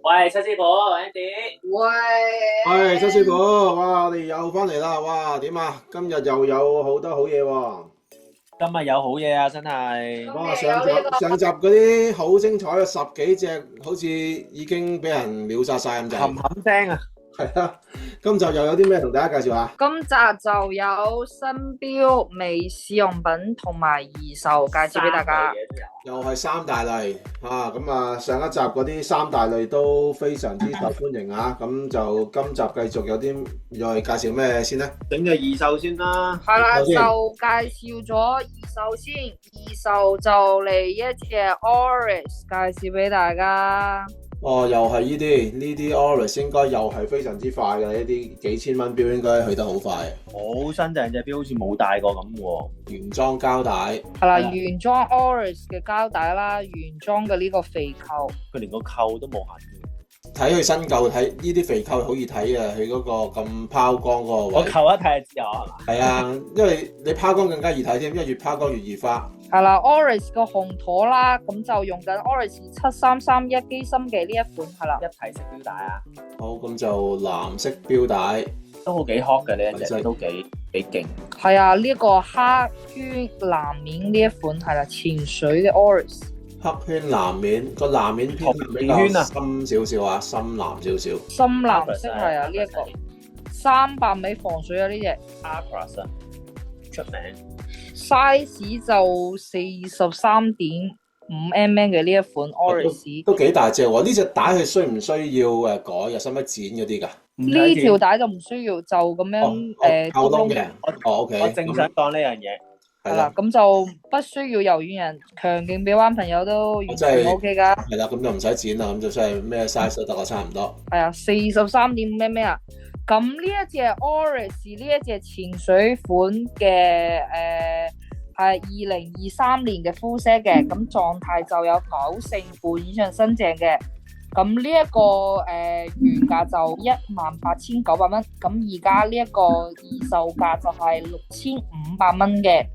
喂，七師傅，Andy，喂，周師傅，哇，我哋又翻嚟啦，哇，點啊？今日又有好多好嘢喎！今日有好嘢啊，真係。哇，上集嗰啲好精彩啊，十幾隻，好似已經俾人秒殺晒咁冚滯。冚聲啊！係啊，今集又有啲咩同大家介紹下？今集就有新錶、微試用品同埋二手介紹俾大家。又係三大類啊！咁啊，上一集嗰啲三大類都非常之受歡迎啊！咁就今集繼續有啲又係介紹咩先咧？整隻二手先啦。係啦，就首先介紹咗二手先，二手就嚟一隻 Oris 介紹俾大家。哦，又係呢啲 Oris 應該又係非常之快嘅，呢啲幾千蚊錶應該去得好快。好新淨隻錶，好似冇戴過咁喎。原裝膠帶，係啦，原裝 Oris 嘅膠帶啦，原裝嘅呢個肥扣，佢連個扣都冇限。睇佢新舊，睇呢啲肥扣好易睇啊！佢嗰個咁拋光嗰個我位，扣一睇就知我係嘛？係啊，因為你拋光更加易睇添，因為越拋光越易花。係啦 Oris 個紅妥啦，咁就用緊 Oris 7331機芯嘅呢一款係啦。一體式錶帶啊，好，咁就藍色錶帶，都好幾 hot 嘅呢一隻，係都幾勁。係啊，呢個黑圈藍面呢一款係啦，潛水嘅 Oris。黑圈藍面，個藍面偏比較深少少啊，深藍少少。深藍色係啊，呢一個300米防水啊，呢隻 Aquas 啊，出名。 size 就43.5mm 嘅呢一款 Oris。都幾大隻喎！呢隻帶佢需唔需要改啊？使唔使剪嗰啲㗎？呢條帶就唔需要，就咁樣扣窿嘅。哦，OK。我正想講呢樣嘢。係啦，咁就不需要柔軟人，強勁俾彎朋友都完全 OK 噶。係啦，咁就唔使剪啦，咁就真係咩 size 都得啦，差唔多。係啊，43.5mm啊。咁呢一隻 Oris 呢一隻潛水款嘅係2023年嘅 full set 嘅，咁狀態就有90%半以上新淨嘅。咁呢一個原價就18,900蚊，咁而家呢一個二售價就係6,500蚊嘅。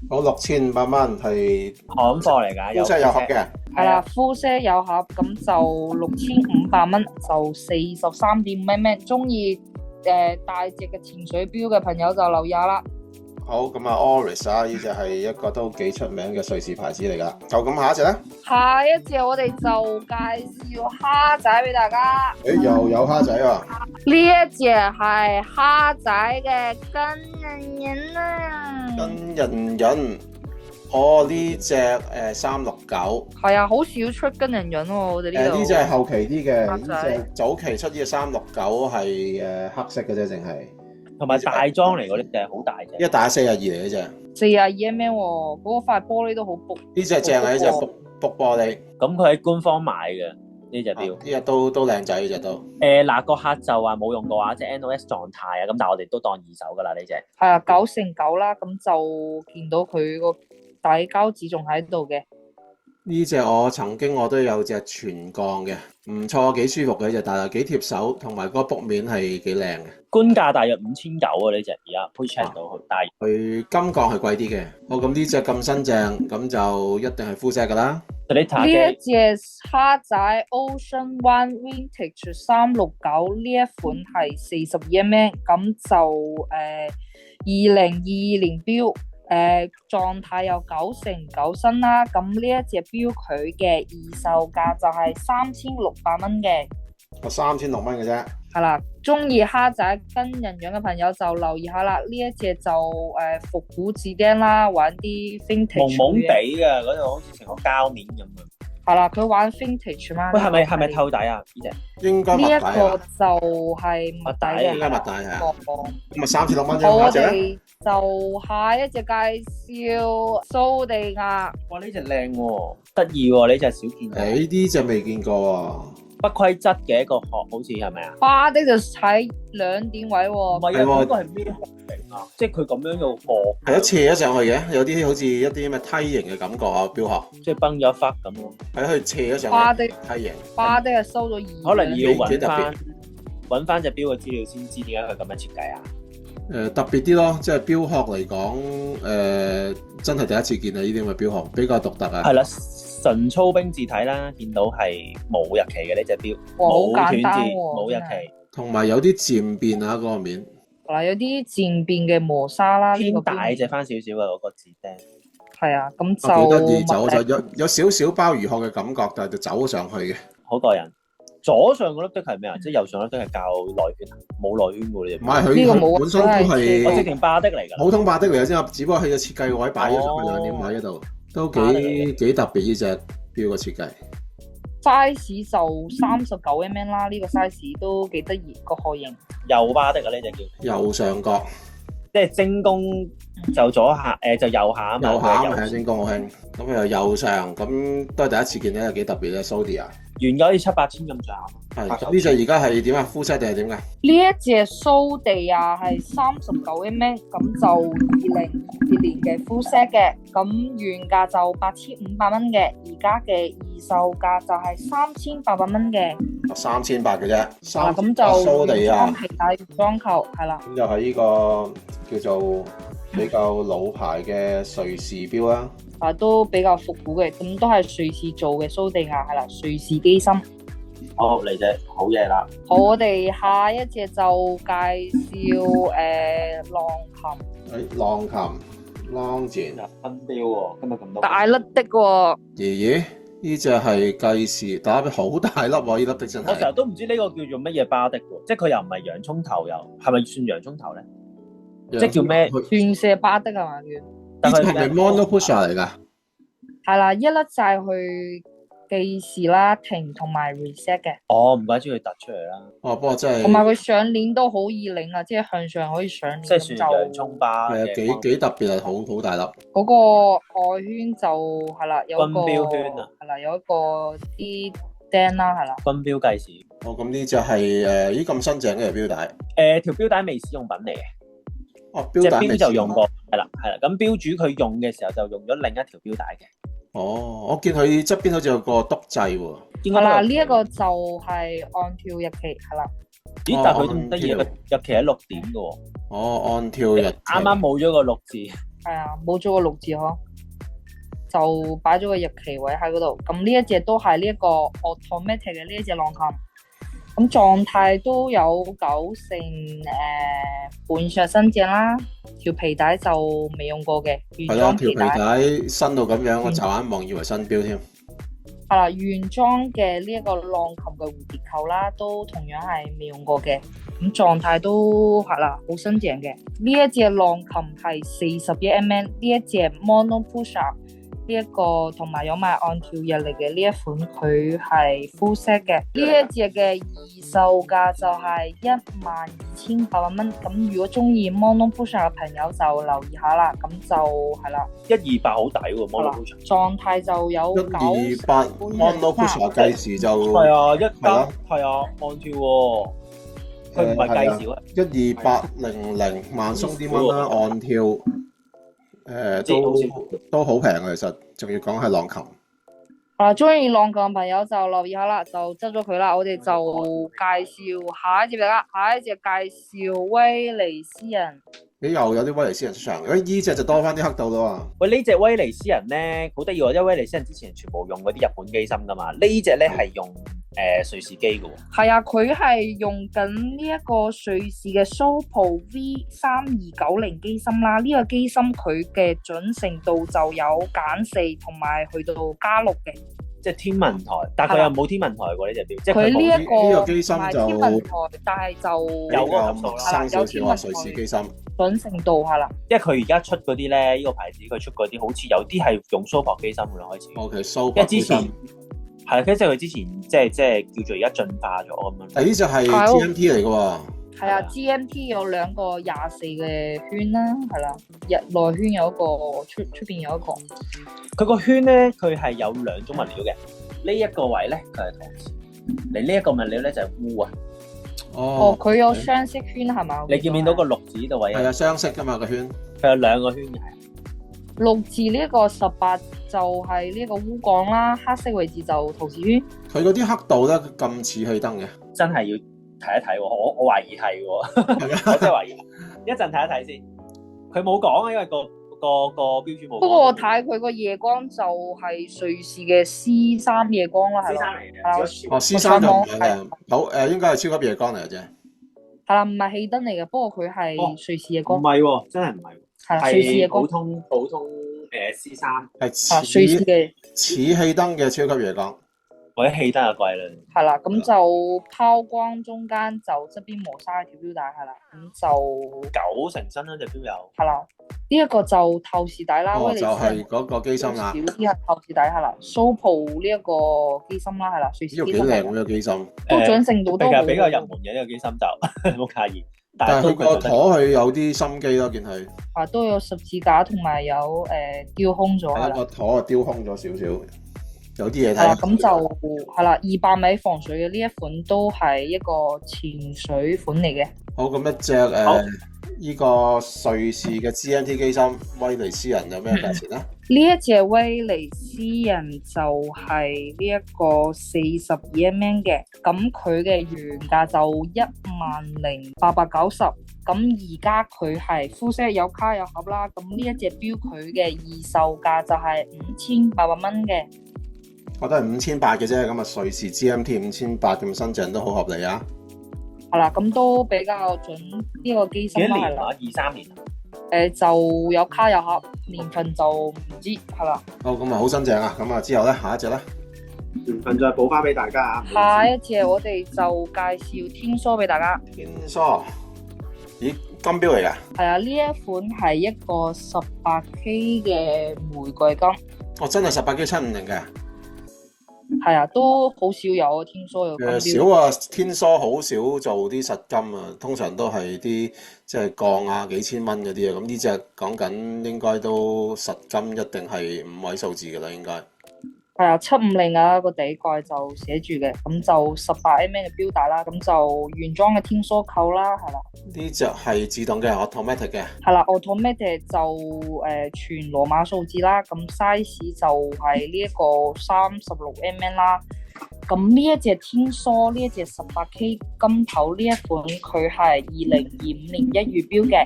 好，6,500蚊係行貨嚟㗎，full set 有盒嘅。係啦，full set 有盒，咁就6,500蚊，就43.5mm。中意大隻嘅潛水錶嘅朋友就留意下啦。好，咁啊 Oris 啊，呢只係一個都幾出名嘅瑞士牌子嚟㗎。就咁下一隻咧？下一隻我哋就介紹蝦仔俾大家。又有蝦仔啊！呢一隻係蝦仔嘅跟人人啊。跟人人，哦呢只369。係啊，好少出跟人人喎，我哋呢度。呢只係後期啲嘅，呢蝦仔只早期出呢隻369係黑色嘅啫，淨係。同埋大裝嚟嗰啲隻好大隻，一打42嚟嘅啫。42mm 喎，嗰塊玻璃都好薄。呢只正啊，呢只卜玻璃。咁佢喺官方買嘅呢隻錶。呢只都靚仔，呢只都。嗱個客就話冇用過話，即係 NOS 狀態啊，咁但係我哋都當二手㗎啦呢隻。係啊，9/9啦，咁就見到佢個底膠紙仲喺度嘅。呢只我曾經都有隻全鋼嘅，唔錯，幾舒服嘅呢隻，但係幾貼手，同埋個布面係幾靚嘅。官價大約5,900啊呢隻，而家 p check 到佢，但係佢金鋼係貴啲嘅。好，咁呢隻咁新淨，咁就一定係 full set 㗎啦。呢一隻蝦仔 Ocean One Vintage 369呢一款係42mm，咁就2022年錶。狀態有9/9新啦，咁呢一隻錶佢嘅二售價就係3,600蚊嘅。我3,600蚊嘅啫。係啦，中意蝦仔跟人樣嘅朋友就留意下啦，呢一隻就復古字釘啦，玩啲 vintage 蒙蒙地嘅嗰度，好似成個膠面咁啊。係啦，佢玩 vintage 嘛。喂，係咪透底啊？呢隻應該呢一襪底啊。個就係襪底嘅，應該襪底係啊。咁啊3,600蚊我啫，下隻咧？就下一隻介紹蘇地亞。哇，呢隻靚喎，得意喎，呢隻少見。呢隻未見過喎。不規則嘅一個殼，好似係咪啊？花的就喺2點位喎。唔係啊，嗰個係咩殼嚟啊？即係佢咁樣用殼，係一斜咗上去嘅，有啲好似一啲咩梯形嘅感覺啊，錶殼。即係崩咗一忽咁咯。係佢斜咗上去。花的梯形。花的係收咗2。可能要揾翻隻錶嘅資料先知點解佢咁樣設計啊？特別啲咯，即係錶殼嚟講，真係第一次見啊！呢啲咁嘅錶殼比較獨特啊。係啦，純操兵字體啦，見到係冇日期嘅呢隻錶，哇好冇斷簡單字，喎冇日真係期，同埋有啲漸變啊嗰個面。嗱，有啲漸變嘅磨砂啦，呢個偏大錶隻翻少少嘅嗰個字釘。係啊，咁幾得意，就就有少少鮑魚殼嘅感覺，但係就走上去嘅。好過人。左上嗰粒的係咩啊？即係右上嗰粒的係較內圈啊，冇內圈嘅呢隻唔係呢個冇啊佢本身都係我直情巴的嚟㗎。普通巴的嚟嘅啫，只不過佢嘅設計位擺咗上去哦兩點位嗰度，都巴的嚟幾特別呢隻錶嘅設計。 size 就39mm 啦，呢個 size 都幾得意個殼型。右巴的啊，呢隻叫右上角，即係精工就左下，就右下啊嘛。右下佢係先講好興，咁又右上，咁都係第一次見咧，幾特別嘅 Zodia。原價好似7、8千咁上下。係咁呢隻而家係點啊？膚色定係點㗎？呢一隻蘇地亞係39mm，咁就2022年嘅 full set 嘅，咁原價就8500蚊嘅，而家嘅二售價就係3800蚊嘅。 3800嘅啫，咁3800就蘇地亞裝。皮帶裝扣係啦。咁就係呢個叫做比較老牌嘅瑞士錶啦。都比較復古嘅，咁都係瑞士做嘅蘇地亞係啦，瑞士機芯。好嚟隻好嘢啦！好，我哋下一隻就介紹浪琴，浪琴 Longines 分錶喎，今日咁多大粒的喎。爺呢隻係計時打俾好大粒喎，呢粒的真我成係。日都唔知呢個叫做乜嘢巴的喎，即係佢又唔係洋葱頭又，係咪算洋葱頭咧？即係叫咩？全射巴的係嘛叫？呢隻係咪 Mono Pusher 嚟㗎？係啦，一粒掣去計時啦、停同埋 reset 嘅，哦，唔怪之佢突出嚟啦，哦，不過真係同埋佢上鏈都好易擰啊，即係向上可以上鏈。即係算洋葱巴係啊，嘅。幾特別啊，好大粒。嗰個外圈就係啦，有一個軍標圈啊，係啦，有一個啲釘啦，係啦。軍標計時。哦，咁呢隻係咦咁新淨嘅錶帶。條錶帶未使用品嚟嘅，哦，隻錶帶未錶就用過，係啦。咁錶主佢用嘅時候就用咗另一條錶帶嘅。哦，我見佢側邊好似有個篤掣喎。係啦，呢一個就係按跳日期，係啦。咦？但係佢都唔得意，個日期喺6點嘅喎。哦，按跳日期。啱啱冇咗個6字。係啊，冇咗個6字嗬，就擺咗個日期位喺嗰度。咁呢一隻都係呢一個 automatic 嘅呢一隻浪琴。咁狀態都有90%半上新淨啦，條皮帶就未用過嘅原係啊，條皮裝皮帶。帶新到咁樣，我驟眼望以為新錶添。係啦，原裝嘅呢一個浪琴嘅蝴蝶扣啦，都同樣係未用過嘅。咁狀態都係啦，好新淨嘅。呢一隻浪琴係41mm，呢一隻 Mono Pusher。呢一個同埋有埋按跳日曆嘅呢一款，佢係 full set 嘅。呢一隻嘅二售價就係12800蚊。咁如果中意 Mono Pusher 嘅朋友就留意下啦。咁就係啦128好抵喎，Mono Pusher。狀態就有128 Mono Pusher 計時就係啊，係啊係啊，按跳喎。佢唔係計時啊。12800萬鬆啲蚊啦，按跳。都好平啊，其實仲要講係浪琴。中意浪琴嘅朋友就留意下啦，就執咗佢啦。我哋就介紹下一隻啦，下一隻介紹威尼斯人。你又有啲威尼斯人出場，呢隻就多翻啲黑道咯。喂，呢隻威尼斯人咧好得意喎，因為威尼斯人之前全部用嗰啲日本機芯噶嘛，呢隻咧係用瑞士機嘅喎。係啊，佢係用緊呢一個瑞士嘅蘇普 V3290機芯啦。呢個機芯佢嘅準程度就有減4同埋去到+6嘅。即係天文台，但係佢又冇天文台喎呢隻錶，即係佢呢一個呢個機芯就天文台，但係就有嗰個級數啦生少少啊，瑞士機芯。準程度係啦。因為佢而家出嗰啲咧，呢個牌子佢出嗰啲好似有啲係用蘇博機芯嘅啦，開始。O.K. 蘇因為之前博機芯。係，跟住佢之前即係叫做而家進化咗咁樣。呢隻係 GMT 嚟嘅喎。係啊，GMT 有兩個24嘅圈啦，係啦，日內圈有一個，出邊有一個。佢個圈咧，佢係有兩種物料嘅。呢一個位咧，佢係陶瓷。嚟呢一個物料咧就係鎢啊。哦，佢有雙色圈係嘛？你見唔見到個綠字呢度位啊？係啊，雙色㗎嘛個圈。佢有兩個圈嘅。綠字呢一個18就係呢個鎢鋼啦，黑色位置就陶瓷圈。佢嗰啲黑道咧咁似氣燈嘅。真係要睇一睇喎，我懷疑係喎，我真係懷疑。一陣睇一睇先。佢冇講啊，因為個個標主冇。不過我睇佢個夜光就係瑞士嘅 C3 夜光啦，係啦。哦 C3 就唔係嘅，好應該係超級夜光嚟嘅啫。係啦，唔係氣燈嚟嘅，不過佢係瑞士夜光。唔係喎，真係唔係。係啦，瑞士夜光。普通C3。係瑞士嘅似氣燈嘅超級夜光。或者氣燈就貴啦。係啦，咁就拋光中間就側邊磨砂條錶帶係啦，咁就9成新啦隻錶有。係啦，呢一個就透視底啦，威尼斯就係嗰個機芯啦。少啲係透視底係啦，Sopo 呢一個機芯啦係啦，瑞士機芯。呢個幾靚喎，呢個機芯。都掌盛度都好。比較入門嘅呢個機芯就冇介意。但係佢個陀佢有啲心機咯，見佢。都有十字架同埋有雕空咗係啦。個陀啊雕空咗少少。有啲嘢睇。係啦，咁就係啦，200米防水嘅呢一款都係一個潛水款嚟嘅。好，咁一隻呢個瑞士嘅 GMT 機芯，威尼斯人有咩價錢咧？呢一隻威尼斯人就係呢一個42mm嘅，咁佢嘅原價就10,890，咁而家佢係full set有卡有盒啦，咁呢一隻錶佢嘅二售價就係5,800蚊嘅。我都係5,800嘅啫，咁啊瑞士 GMT 5,800咁新淨都好合理啊！係啦，咁都比較準呢個機芯啦，係啦，23年。就有卡有盒，年份就唔知係啦。好，咁啊好新淨啊！咁啊之後咧，下一隻咧，年份再補翻俾大家啊！下一隻我哋就介紹天梭俾大家。天梭，咦，金錶嚟㗎？係啊，呢一款係一個18K 嘅玫瑰金。哦，真係18K 750嘅。係啊，都好少有天梭有金錶。少啊，天梭好少做啲實金啊，通常都係啲即係鋼啊幾千蚊嗰啲啊。咁呢隻講緊應該都實金，一定係5位數字㗎啦，應該。係啊，750啊個底蓋就寫住嘅，咁就18mm嘅錶帶啦，咁就原裝嘅天梭扣啦，係啦。呢隻係自動嘅 automatic 嘅。係啦 ，automatic 就全羅馬數字啦，咁 size 就係呢一個36mm啦。咁呢一隻天梭呢一隻18K 金頭呢一款，佢係2025年1月標嘅。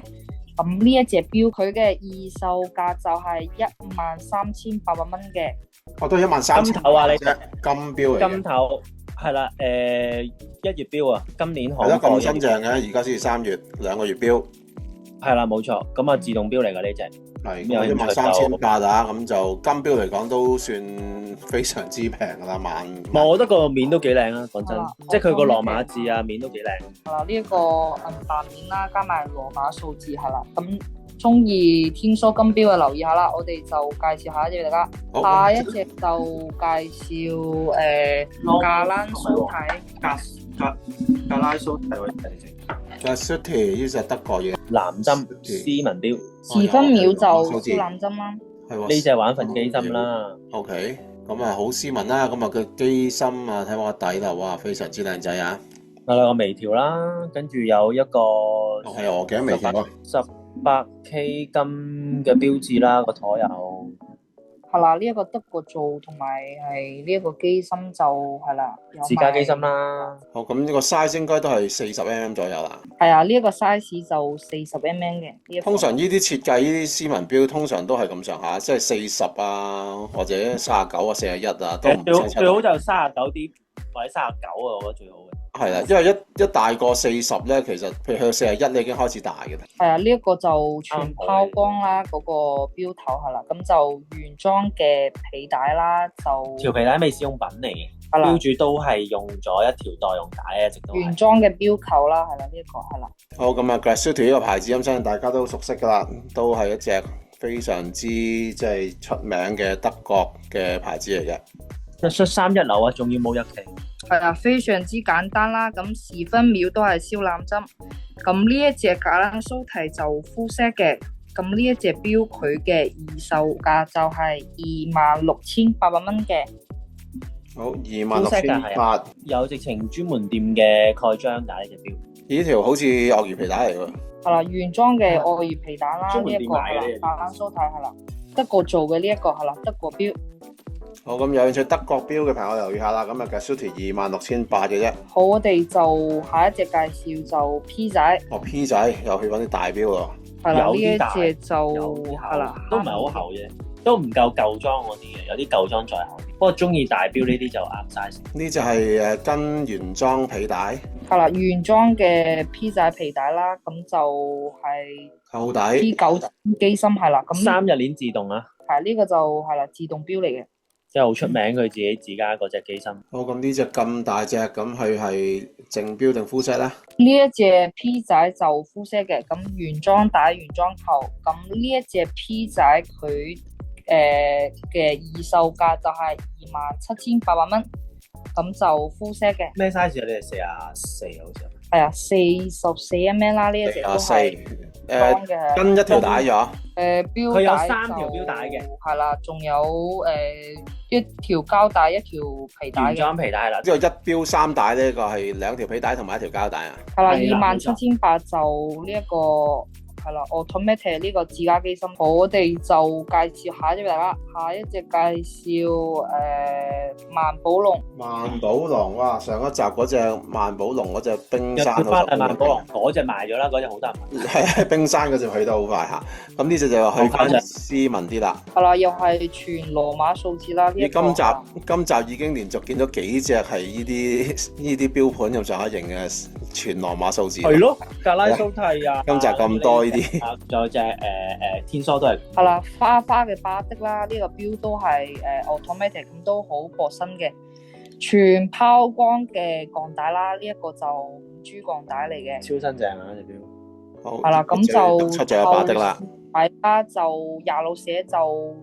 咁呢一隻錶佢嘅二售價就係13,800蚊嘅。我都係13,000。金頭啊，你金錶嚟嘅。金頭係啦，1月標啊，今年係咯，咁新淨嘅，而家先至3月，2個月標。係啦，冇錯，咁啊自動錶嚟㗎呢隻。係13,800啊，咁就金錶嚟講都算非常之平㗎啦，我覺得個面都幾靚啊，講真，即係佢個羅馬字啊，面都幾靚。係啦，呢一個銀白面啦，加埋羅馬數字係啦，咁中意天梭金錶嘅留意下啦，我哋就介紹下一隻俾大家。下一隻就介紹格蘭蘇提。格拉蘇提位置。Grassetti 呢隻德國嘢，藍針斯文錶，時分秒就燒藍針啦。呢隻玩份機芯啦。OK，咁啊好斯文啦，咁啊個機芯啊睇下個底啦，哇非常之靚仔啊！係啦，個微調啦，跟住有一個係鵝頸微調啊，18K 金嘅標誌啦，個舵有。係啦，呢一個德國做，同埋係呢一個機芯就係啦，自家機芯啦。好，咁呢個 size 應該都係40mm 左右啦。係啊，呢一個 size 就40mm 嘅。通常呢啲設計呢啲斯文錶，通常都係咁上下，即係40啊，或者39啊、41啊，都唔最好就39啲或者39啊，我覺得最好嘅。係啦，因為一大過40咧，其實譬如去到41，你已經開始大嘅啦。係啊，呢一個就全拋光啦，嗰個錶頭係啦，咁就原裝嘅皮帶啦，就條皮帶未試用品嚟嘅，標註都係用咗一條代用帶，一直都原裝嘅錶扣啦，係啦，呢一個係啦。好，咁啊 Grassetti 呢個牌子，相信大家都熟悉噶啦，都係一隻非常之即係出名嘅德國嘅牌子嚟嘅。出3一流啊，仲要冇日期。係啊，非常之簡單啦。咁時分秒都係燒藍針。咁呢一隻格蘭蘇提就 full set 嘅。咁呢一隻錶佢嘅二售價就係26,800蚊嘅。好，26,800。有直情專門店嘅蓋章㗎呢隻錶。呢條好似鱷魚皮帶嚟喎。係啦，原裝嘅鱷魚皮帶啦，呢一個係啦，格蘭蘇提係啦，德國做嘅呢一個係啦，德國錶。好，咁有興趣德國錶嘅朋友留意下啦。咁啊 Grassetti 26,800嘅啫。好，我哋就下一隻介紹就 P 仔。P 仔又去揾啲大錶喎。係啦，呢一有啲大隻就有啲厚係啦，都唔係好厚啫，都唔夠舊裝嗰啲嘅，有啲舊裝再厚啲。不過中意大錶呢啲就啱晒。呢就係跟原裝皮帶係啦，原裝嘅 P 仔皮帶啦，咁就係扣 P 底， 9機芯係啦，咁3日鏈自動啊，係呢個就係啦，自動錶嚟嘅。即係好出名佢自己自家嗰隻機芯。好，咁呢隻咁大隻，咁佢係正錶定 full set 咧？呢一隻 P 仔就 full set 嘅，咁原裝帶原裝扣，咁呢一隻 P 仔佢嘅二售價就係27,800蚊，咁就 full set 嘅。咩 size 啊？你係44好似係啊，44mm 啦，呢一隻都係裝嘅。跟一條帶咗。錶帶佢有3條錶帶嘅，係啦，仲有一條膠帶，一條皮帶原嘅。裝皮帶係啦。呢個一錶3帶呢個係2條皮帶同埋1條膠帶啊。係啦，係啦27,800就呢一個係啦 automatic 呢個自家機芯。我哋就介紹下一隻啦，下一隻介紹萬寶龍。萬寶龍哇！上一集嗰隻萬寶龍嗰隻冰又山跳翻去萬寶龍嗰隻賣咗啦，嗰隻好多人問。係冰山嗰隻去得好快嚇。咁呢隻就去翻斯文啲啦。係啦，又係全羅馬數字啦。呢一個今集已經連續見到幾隻係呢啲錶盤咁上下型嘅全羅馬數字。係咯，格拉蘇蒂啊。今集咁多呢啲。仲有隻天梭都係。係啦，花嘅巴的啦，呢個錶都係automatic，咁都好薄身嘅，全拋光嘅鋼帶啦，呢一個就5G 鋼帶嚟嘅。超新淨啊！隻錶。好，係啦，咁就出咗一把的啦。係啦，就廿路寫就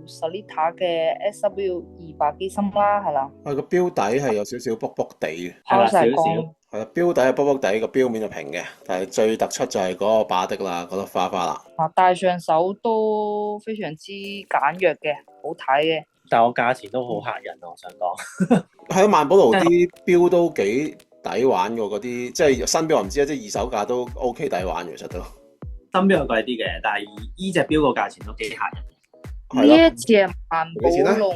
Sellita 嘅 SW200機芯啦，係啦。個錶底係有少少卜卜地嘅。係啦，拋晒光。少少。係啦，錶底係卜卜地，個錶面就平嘅，但係最突出就係嗰個把的啦，嗰粒花花啦。戴上手都非常之簡約嘅，好睇嘅。但係我價錢都好嚇人啊！我想講。係咯，萬寶龍啲錶都幾抵玩嘅，嗰啲即係新錶我唔知啊，即係二手價都 OK 抵玩嘅，其實都。新錶又貴啲嘅，但係依隻錶個價錢都幾嚇人。呢一隻萬寶龍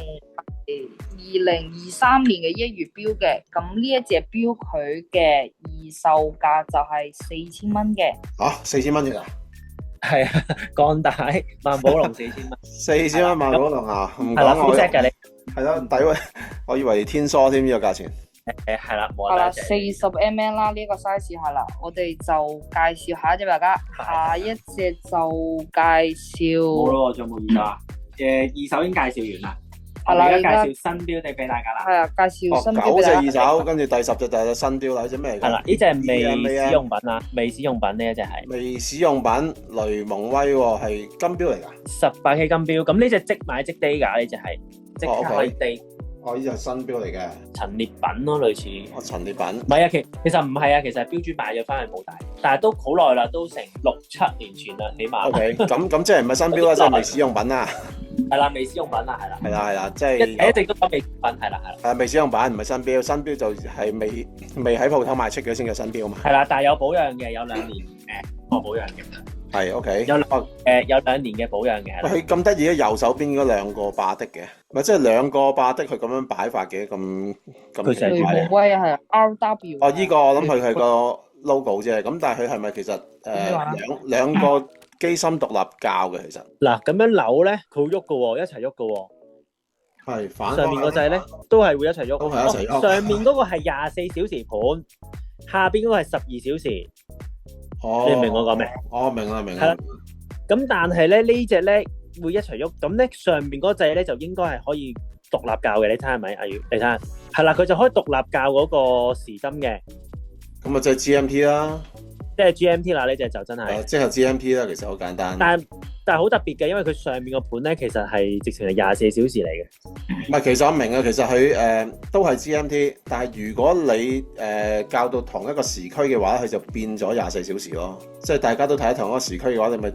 2023年嘅1月錶嘅，咁呢一隻錶佢嘅二售價就係4000蚊嘅。嚇，4000蚊嘅？係啊，鋼帶萬寶龍4000蚊。4000蚊萬寶龍啊？唔係啦，full set 嘅你。係咯，抵喎！我以為天梭添呢個價錢。係啦，冇係啦啦，40mm 啦，呢個 size 係啦，我哋就介紹下一隻大家，下一隻就介紹。冇咯，仲有冇二手啊？二手已經介紹完啦。係啦，而家介紹新錶俾大家啦。係啊，介紹新錶9俾大家。隻二手，跟住第10隻就係新錶啦，呢隻咩嚟㗎？係啦，呢隻係未使用品啊，未使用品呢一隻係未使用品雷蒙威喎，係金錶嚟㗎。18K 金錶，咁呢隻即買即 day 㗎，呢隻係即刻可以 day。哦，呢隻係新錶嚟嘅。陳列品咯，類似。哦，陳列品。唔係啊，其實唔係啊，其實係標主買咗翻去冇戴，但係都好耐啦，都成6-7年前啦，起碼。OK，咁即係唔係新錶啦，即係未使用品啦。係啦，未使用品啦，係啦。係啦，即係一直都講未使用品，係啦。係未使用品，唔係新錶，新錶就係未喺鋪頭賣出嘅先叫新錶嘛。係啦，但係有保養嘅，有2年個保養嘅。係 OK。有2年嘅保養嘅。佢咁得意嘅右手邊嗰兩個把的嘅，咪即係兩個把的佢咁樣擺法嘅，咁雷蒙威啊，係 RW。哦，依個我諗佢係個 logo 啫，咁但係佢係咪其實兩個機芯獨立校嘅？其實嗱，咁樣扭咧，佢會喐嘅喎，一齊喐嘅喎。係反上面個掣咧，都係會一齊喐。都係一齊喐。上面嗰個係24小時盤，下邊嗰個係12小時。哦，你明我講咩？我明啦。係啦。咁但係咧呢隻咧會一齊喐，咁咧上面嗰掣咧就應該係可以獨立校嘅。你睇下係咪？阿宇，你睇下，係啦，佢就可以獨立校嗰個時針嘅。咁啊，即係 GMT 啦。即係 GMT 啦，呢隻就真係。即係 GMT 啦，其實好簡單。但係好特別嘅，因為佢上面個盤咧，其實係直情係24小時嚟嘅。唔係，其實我明啊，其實佢都係 GMT，但係如果你校到同一個時區嘅話，佢就變咗24小時咯。即係大家都睇喺同一個時區嘅話，你咪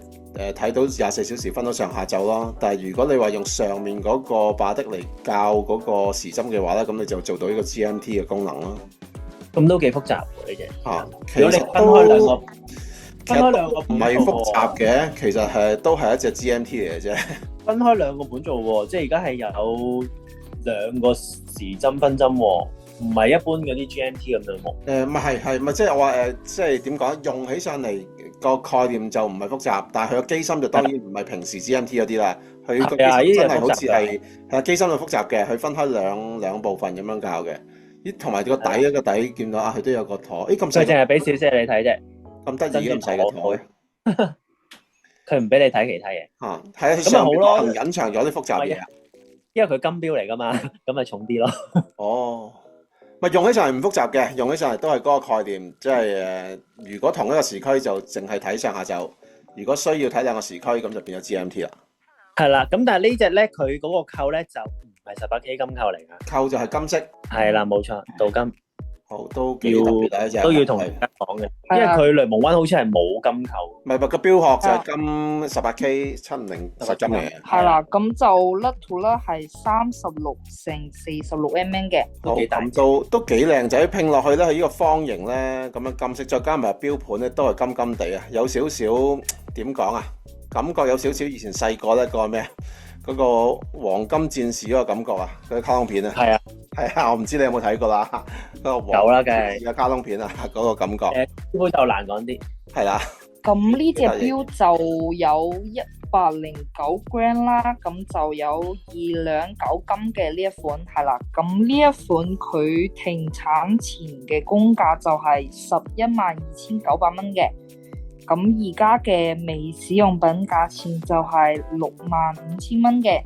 睇到24小時分到上下晝咯。但係如果你話用上面嗰個把的嚟校嗰個時針嘅話咧，咁你就做到呢個 GMT 嘅功能咯。咁都幾複雜喎呢隻。其實分開兩個。分開兩個唔係複雜嘅，其實都係一隻 GMT 嚟嘅啫。分開兩個盤做喎，即係而家係有2個時針分針喎，唔係一般嗰啲 GMT 咁樣喎。唔係，即係我話即係點講？用起上嚟個概念就唔係複雜，但係佢個機芯就當然唔係平時 GMT 嗰啲啦。佢個係啊機芯真係好似呢啲係係啊機芯就複雜嘅，佢分開兩部分咁樣教嘅。咦，同埋個底一個底見到啊，佢都有個舵。誒咁細佢淨係俾少少你睇啫，咁得意咁細個舵嘅佢唔俾你睇其他嘢，嚇，係啊，咁咪好咯可能隱藏咗啲複雜嘢啊。因為佢金標嚟噶嘛，咁咪重啲咯。哦，咪用起上嚟唔複雜嘅，用起上嚟都係嗰個概念，即係如果同一個時區就淨係睇上下晝，如果需要睇兩個時區咁就變咗 GMT 啦。係啦，咁但係呢隻咧，佢嗰個扣咧就唔係18K 金扣嚟噶。扣就係金色，係啦，冇錯，鍍金好都幾特別啊！呢隻都要同大家講嘅，因為佢雷蒙灣好似係冇金扣。唔係個標殼就係金18K 750實金嚟嘅。係啦，咁就甩圖啦，係36×46mm嘅。好，幾大咁都幾靚仔，拼落去咧，佢呢個方形咧，咁樣金色，再加埋標盤咧，都係金金地啊，有少少點講啊，感覺有少少以前細個咧個咩嗰個黃金戰士嗰個感覺啊，嗰啲卡通片啊，係啊，係啊，我唔知你有冇睇過啦，嗰個有啦，梗係嘅卡通片啊，嗰個感覺基本就難講啲。係啦，咁呢隻錶就有109 gram 啦，咁就有2兩9金嘅呢一款係啦。咁呢一款佢停產前嘅公價就係112900蚊嘅。咁而家嘅未使用品價錢就係65000蚊嘅。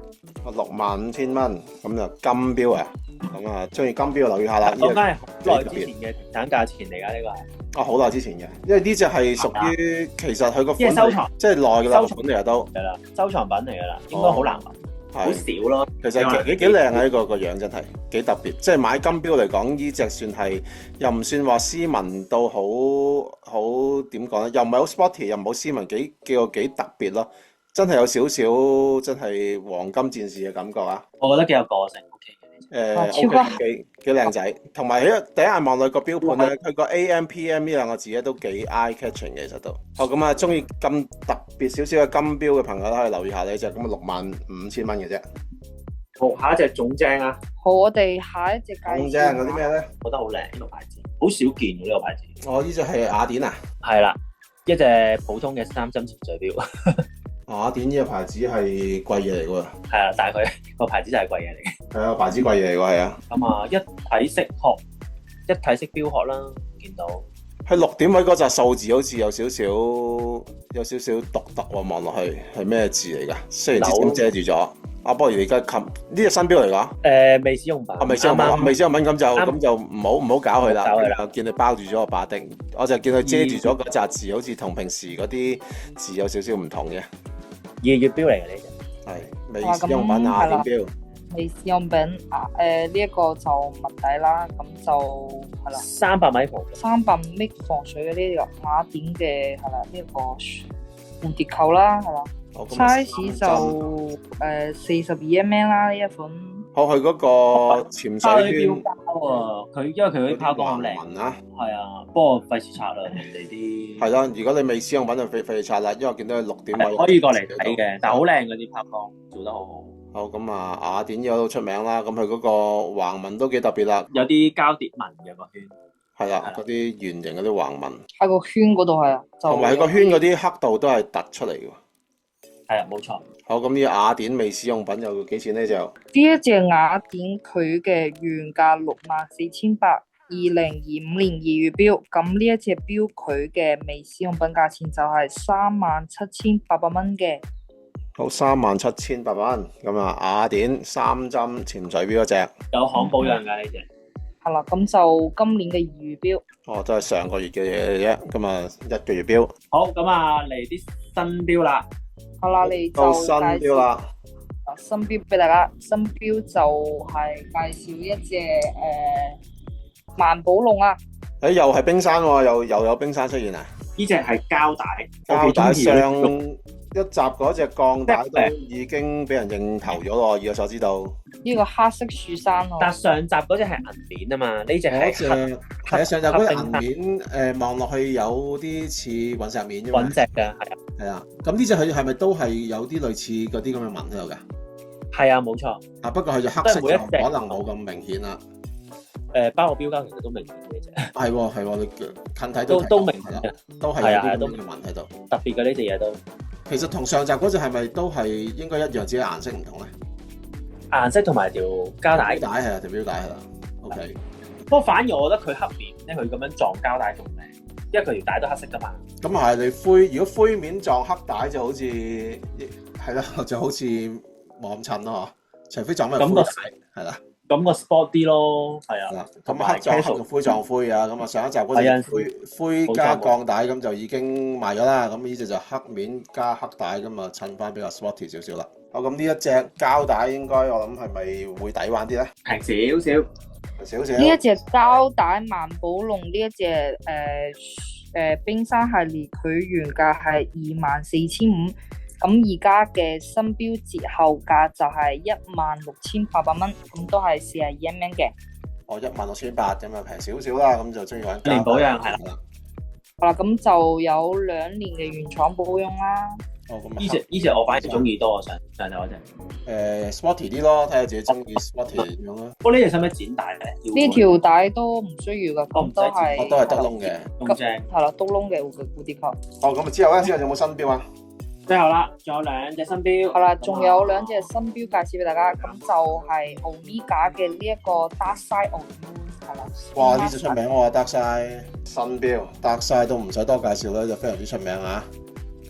65000蚊，咁就金錶啊，咁啊中意金錶留意下啦。講緊係好耐之前嘅停產價錢嚟㗎，呢個係。好耐之前嘅，因為呢只係屬於其實佢個即係收藏，即係內嘅樓盤嚟嘅都係啦，收藏品嚟㗎啦，應該好難揾，好少咯。其實幾靚啊！呢個樣真係幾特別，即係買金錶嚟講，呢隻算係又唔算話斯文到好點講咧，又唔係好 sporty，又唔好斯文，幾特別咯。真係有少少真係黃金戰士嘅感覺啊！我覺得幾有個性，OK 嘅。OK，幾靚仔，同埋第一眼望落個標盤咧，佢個 AM、PM 呢兩個字咧都幾 eye catching 嘅，其實都。咁啊，中意咁特別少少嘅金錶嘅朋友都可以留意下呢隻，咁啊65000蚊嘅啫。好，下一隻總正啊！好，我哋下一隻介紹。總正嗰啲咩咧？覺得好靚呢個牌子，好少見嘅呢個牌子。呢隻係雅典啊？係啦，一隻普通嘅3針潛水錶。雅典呢個牌子係貴嘢嚟㗎喎。係啊，但係佢個牌子就係貴嘢嚟嘅。係啊，牌子貴嘢嚟㗎，係啊。咁啊，一體式錶殼啦，見到。佢6點位嗰隻數字好似有少少獨特喎，望落去係咩字嚟㗎？雖然支遮住咗。不過而家呢隻新錶嚟㗎？未使用品。未使用品，未使用品咁就唔好搞佢啦。搞佢啦。我見佢包住咗個把丁，我就見佢遮住咗嗰紮字，好似同平時嗰啲字有少少唔同嘅。2月錶嚟嘅呢隻。係未使用品雅典錶。未使用品呢一個就物底啦，咁就係啦。300米防水嘅呢個雅典嘅係啦，呢一個蝴蝶扣啦，係啦。size 就42mm啦呢一款。佢嗰個潛水圈佢因為佢啲拋光好靚啊。係啊，不過費事拆啦，人哋啲。係咯，如果你未使用品就費事拆啦，因為我見到佢6點位。可以過嚟睇嘅，但係好靚嗰啲拋光，做得好好。好咁啊，雅典有都出名啦，咁佢嗰個橫紋都幾特別啦，有啲膠疊紋嘅個圈，係啦，嗰啲圓形嗰啲橫紋喺個圈嗰度係啊，同埋佢個圈嗰啲黑度都係突出嚟嘅。係啊，冇錯。好，咁呢個雅典未使用品又幾錢呢？就呢一隻雅典佢嘅原價64800，2025年2月標，咁呢一隻標佢嘅未使用品價錢就係37800蚊嘅。好，37800蚊，咁啊，雅典3針潛水錶嗰隻，有行保養㗎呢隻。係啦，咁就今年嘅2月錶。都係上個月嘅嘢嚟啫，咁啊1個月錶。好，咁啊嚟啲新錶啦。好啦，你就到新錶啦。新錶俾大家，新錶就係介紹一隻萬寶龍啊。又係冰山喎，又有冰山出現啊！呢隻係膠帶上一集嗰隻鋼帶都已經俾人認頭咗咯，以我所知道。呢個黑色樹山咯。但上集嗰隻係銀面啊嘛，呢隻係係啊，上集嗰隻銀面望落去有啲似隕石面啫嘛。隕石㗎，係啊。係啊，咁呢隻佢係咪都係有啲類似嗰啲咁嘅紋喺度㗎？係啊，冇錯。不過佢就黑色就可能冇咁明顯啦。包個標膠其實都明顯嘅啫，係喎，你近睇都明係啦顯嘅，都係係啊係啊都有啲咁嘅紋喺度。特別嘅呢隻嘢都其實同上集嗰隻係咪都係應該一樣，只係顏色唔同咧？顏色同埋條膠帶。標帶係啊，條標帶係啦。OK。不過反而我覺得佢黑面咧，佢咁樣撞膠帶仲靚，因為佢條帶都黑色噶嘛。咁係你如果灰面撞黑帶就好似係啦，就好似冇咁襯咯，除非撞咩灰帶係啦。咁個 sport 啲咯，係啊。咁黑撞黑，灰撞灰啊。咁啊上一集嗰隻灰加鋼帶咁就已經賣咗啦。咁呢隻就黑面加黑帶咁啊，襯翻比較 sporty 少少啦。好，咁呢一隻膠帶應該我諗係咪會抵玩啲咧？平少少。呢一隻膠帶萬寶龍呢一隻冰山系列，佢原價係24,500，咁而家嘅新標折後價就係16,800蚊，咁都係42mm嘅。哦，16,800咁啊，平少少啦，咁就中意玩膠帶。年保養係啦。好啦，咁就有2年嘅原廠保養啦。哦，咁呢隻我反而中意多上集嗰隻。sporty 啲咯，睇下自己中意 sporty 點樣咯。不過呢隻使唔使剪帶咧？呢條帶都唔需要噶，咁都係都係得窿嘅，咁正。係啦，篤窿嘅蝴蝶扣。哦，咁啊之後有冇新標啊？最後啦，仲有2隻新標。係啦，仲有2隻新標介紹俾大家，咁就係 Omega 嘅呢一個 Dark Side of Moon 係啦。哇！呢隻出名喎，Dark Side 新標，Dark Side 都唔使多介紹啦，就非常之出名啊！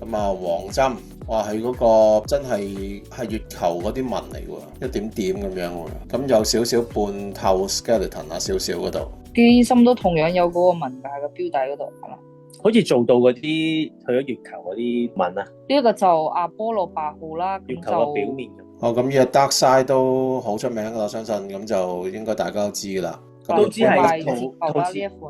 咁啊，黃針，哇！佢嗰個真係月球嗰啲紋嚟喎，一點點咁樣喎，咁有少少半透 skeleton 啊，少少嗰度。機芯都同樣有嗰個紋架嘅標帶嗰度，係啦。好似做到嗰啲去咗月球嗰啲紋啊。呢一個就阿波羅8號啦，月球個表面。哦，咁呢個 Dark Side 都好出名噶啦，相信咁就應該大家都知噶啦。都知係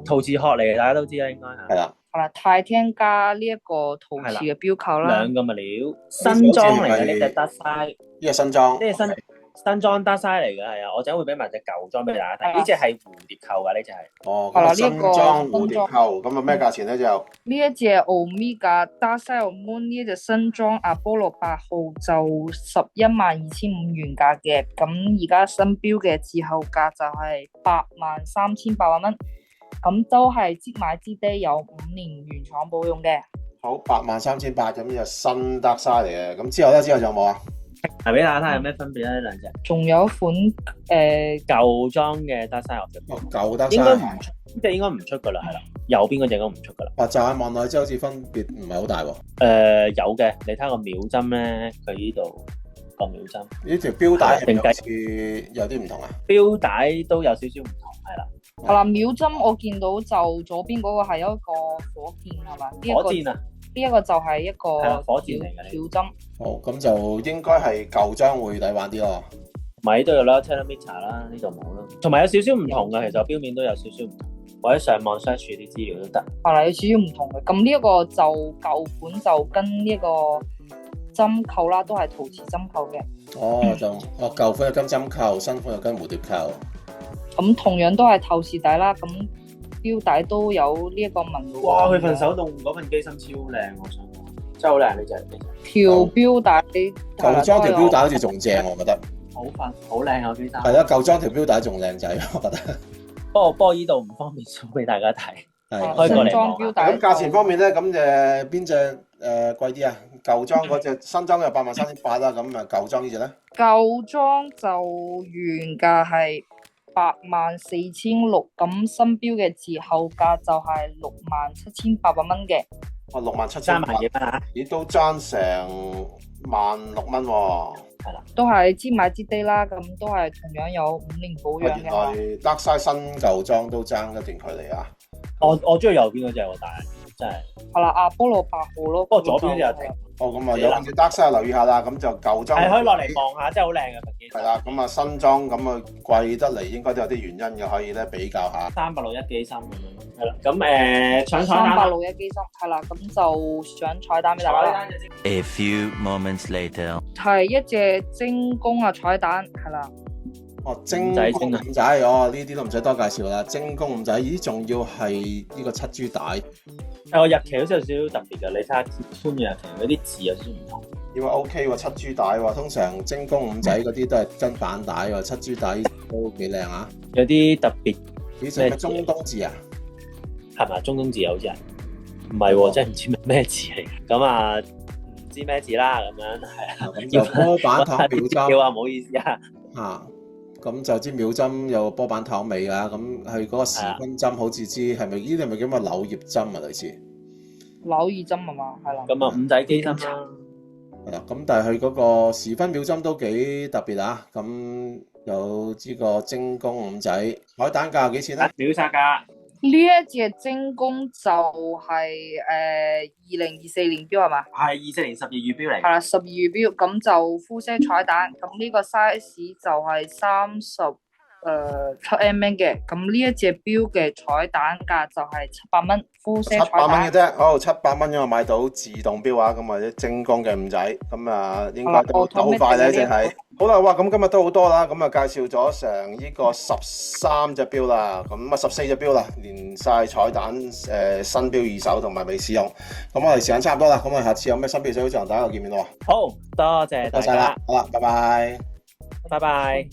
陶瓷殼嚟嘅，大家都知啦，應該係。係啦。係啦，太聽加呢一個陶瓷嘅標扣啦。兩個物料，新裝嚟嘅呢隻 Dark Side。呢個新裝。呢隻新裝 Dark Side 嚟嘅，係啊，我陣間會俾埋隻舊裝俾大家睇。呢隻係蝴蝶扣㗎，呢隻係。哦，咁啊新裝蝴蝶扣，咁啊咩價錢咧就？呢一隻 Omega Dark Side of Moon 呢一隻新裝阿波羅8號就11,250原價嘅，咁而家新標嘅折後價就係83,800蚊。咁都係即買即低，有5年原廠保用嘅。好，83,800咁就新 Dark Side 嚟嘅。咁之後仲有冇啊？係俾大家睇下有咩分別咧？呢兩隻。仲有一款舊裝嘅 Dark Side 舊 Dark Side 應該唔出，呢隻應該唔出噶啦，係啦。右邊嗰隻應該唔出噶啦。哇！乍眼望落去，即係好似分別唔係好大喎。有嘅，你睇個秒針咧，佢呢度個秒針。呢條標帶係好似有啲唔同啊？標帶都有少少唔同，係啦。係啦，秒針我見到就左邊嗰個係一個火箭係嘛？火箭啊！呢一個就係一個火箭嚟嘅秒針。好，咁就應該係舊裝會抵玩啲咯。咪都有啦 ，Telemeter 啦，呢度冇咯。同埋有少少唔同嘅，其實標面都有少少唔同，或者上網 search 啲資料都得。係啦，有少少唔同嘅。咁呢一個就舊款就跟呢一個針扣啦，都係陶瓷針扣嘅。舊款有跟針扣，新款有跟蝴蝶扣。咁同樣都係透視底啦，咁標帶都有呢一個紋路。哇！佢份手動嗰份機芯超靚，我想講真係好靚呢隻。條標帶舊裝條標帶好似仲正，我覺得。好靚啊機芯。係啦，舊裝條標帶仲靚仔，我覺得。不過依度唔方便 show 俾大家睇。係。新裝標帶。咁價錢方面咧，咁邊隻貴啲啊？舊裝嗰隻新裝就83,800啦，咁啊舊裝呢隻咧？舊裝就原價係84,600，咁新標嘅折後價就係67,800蚊嘅。67,800蚊啊！咦，都爭成16,000蚊喎。係啦，都係即買即低啦，咁都係同樣有5年保養嘅。原來 Dark Side 新舊裝都爭一段距離啊！我中意右邊嗰隻喎，但係真係。係啦，阿波羅8號咯。不過左邊就有停。咁啊，有隻 Dark Side 留意下啦，咁就舊裝。係可以落嚟望下，真係好靚嘅份機。係啦，咁啊新裝咁啊貴得嚟，應該都有啲原因嘅，可以咧比較下。361機芯咁樣。係啦，咁上彩蛋。361機芯係啦，咁就上彩蛋俾大家。A few moments later。係一隻精工啊彩蛋係啦。精工五仔，呢啲都唔使多介紹啦。精工五仔，咦，仲要係呢個7珠帶。我日期好似有少少特別嘅，你睇下寬嘅日期嗰啲字有少少唔同。因為 OK 喎，7珠帶喎，通常精工五仔嗰啲都係跟板帶喎，7珠帶都幾靚啊。有啲特別以前嘅中東字啊，係咪中東字好似係？唔係喎，真係唔知咩字嚟。咁啊，唔知咩字啦，咁樣係啊。咁就波板糖秒針啊，唔好意思啊。咁就知秒針有波板糖味啊。咁佢嗰個時分針好似知係咪？呢啲係咪叫乜柳葉針啊？類似柳葉針啊嘛，係啦。咁啊，五仔機針啦。係啦，咁但係佢嗰個時分秒針都幾特別啊。咁有呢個精工五仔，海膽價幾錢咧？秒殺價。呢一隻精工就係2024年標係嘛？係24年12月標嚟。係啦，12月標，咁就 full set 彩蛋，咁呢個 size 就係37mm 嘅，咁呢一隻標嘅彩蛋價就係700蚊，full set 彩700蚊嘅蛋。啫，好700蚊因為買到自動標啊，咁或者精工嘅五仔，咁啊應該都好快咧，淨係。好啦，哇！咁今日都好多啦，咁啊介紹咗成呢個13隻標啦，咁啊14隻標啦，連晒彩蛋新標二手同埋未試用，咁我哋時間差唔多啦，咁我哋下次有咩新標想同大家見面咯。好，多謝大家。多謝啦，好啦，拜拜。拜拜。